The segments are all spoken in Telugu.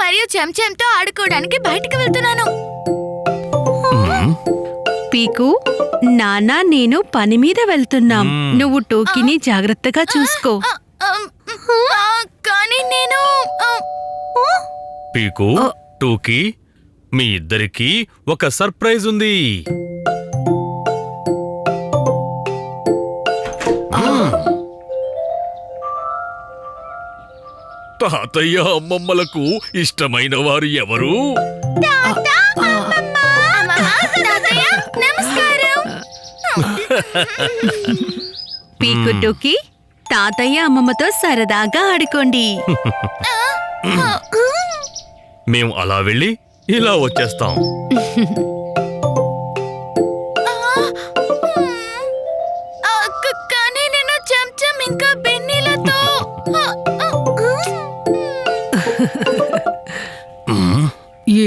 మరియు చెంచెంతో ఆడుకోవడానికి బయటికి వెళ్తున్నాను. పీకు, నాన్న నేను పని మీద వెళ్తున్నాం. నువ్వు టోకీని జాగ్రత్తగా చూసుకో. కానీ నేను పీకు, టోకీ, మీ ఇద్దరికీ ఒక సర్ప్రైజ్ ఉంది. తాతయ్య అమ్మమ్మలకు ఇష్టమైన వారు ఎవరు? నమస్కారం. పీకు, టోకీ, తాతయ్య అమ్మమ్మతో సరదాగా ఆడుకోండి. మేము అలా వెళ్ళి ఇలా వచ్చేస్తాం. కానీ నేను చెంచం ఇంకా బెన్నీలతో.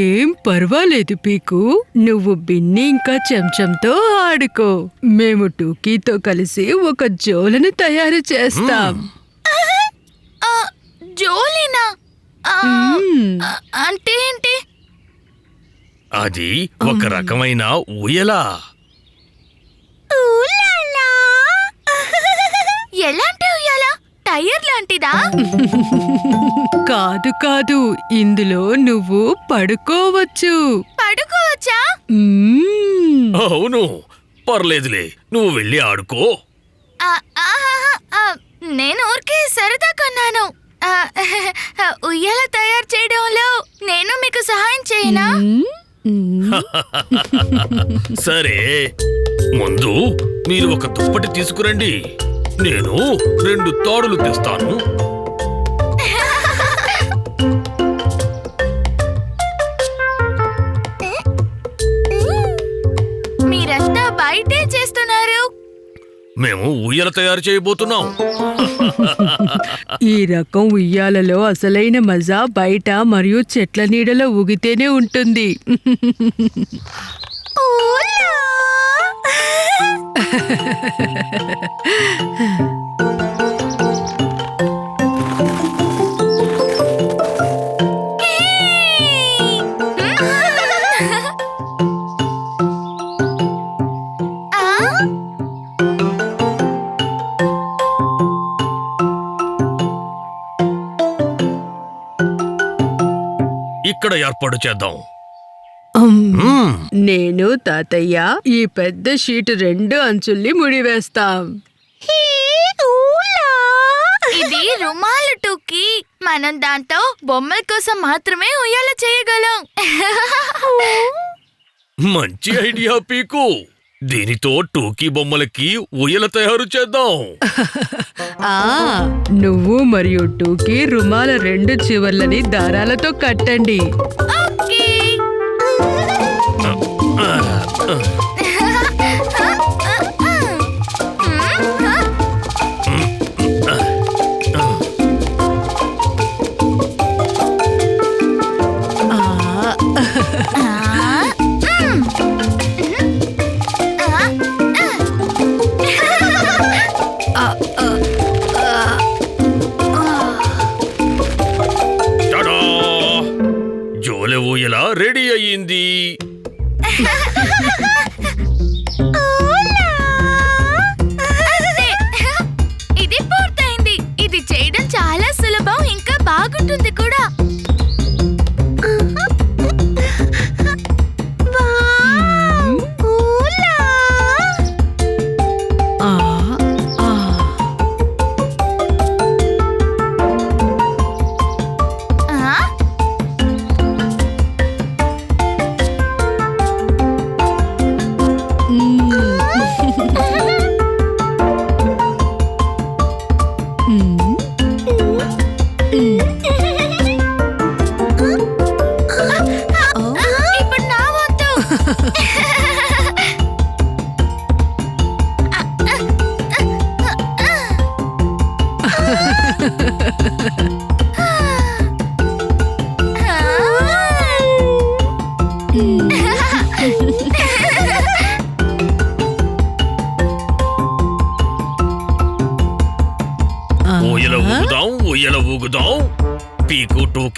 ఏం పర్వాలేదు పీకు, నువ్వు బిన్ని ఇంకా చెంచంతో ఆడుకో. మేము టూకీతో కలిసి ఒక జోలను తయారు చేస్తాం. జోలీనా? అంటే ఏంటి? అది ఒక రకమైన ఊయల. ఎలాంటి ఉయ్యాల? టైర్ లాంటిదా? కాదు కాదు, ఇందులో నువ్వు పడుకోవచ్చు. పడుకోవచ్చా? అవును, పర్లేదులే, నువ్వు వెళ్ళి ఆడుకో. నేను ఊరికే సరదా కొన్నాను. ఉయ్యాల తయారు చేయడంలో నేను మీకు సహాయం చేయనా? సరే, ముందు మీరు ఒక దుప్పటి తీసుకురండి. నేను 2 తాడులు తెస్తాను. మీరంతా బయటే చేస్తున్నారు. మేము ఊయల తయారు చేయబోతున్నాం. ఈ రకం ఉయ్యాలలో అసలైన మజా బయట మరియు చెట్ల నీడలో ఊగితేనే ఉంటుంది. ఇక్కడ ఏర్పాటు చేద్దాం. నేను తాతయ్య ఈ పెద్ద షీట్ 2 అంచుల్ని ముడివేస్తాం. ఇది రుమాలు టూకీ. మనం దాంతో బొమ్మల కోసం మాత్రమే ఉయ్యాల చేయగలం. మంచి ఐడియా పీకు. దీనితో టోకీ బొమ్మలకి ఊయల తయారు చేద్దాం. నువ్వు మరియు టూకీ రుమాల 2 చివర్లని దారాలతో కట్టండి. జోలె ఊయల రెడీ అయ్యింది. ఇది పూర్తయింది. ఇది చేయడం చాలా సులభం, ఇంకా బాగుంటుంది కూడా.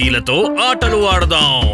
టోకీలతో ఆటలు ఆడదాం.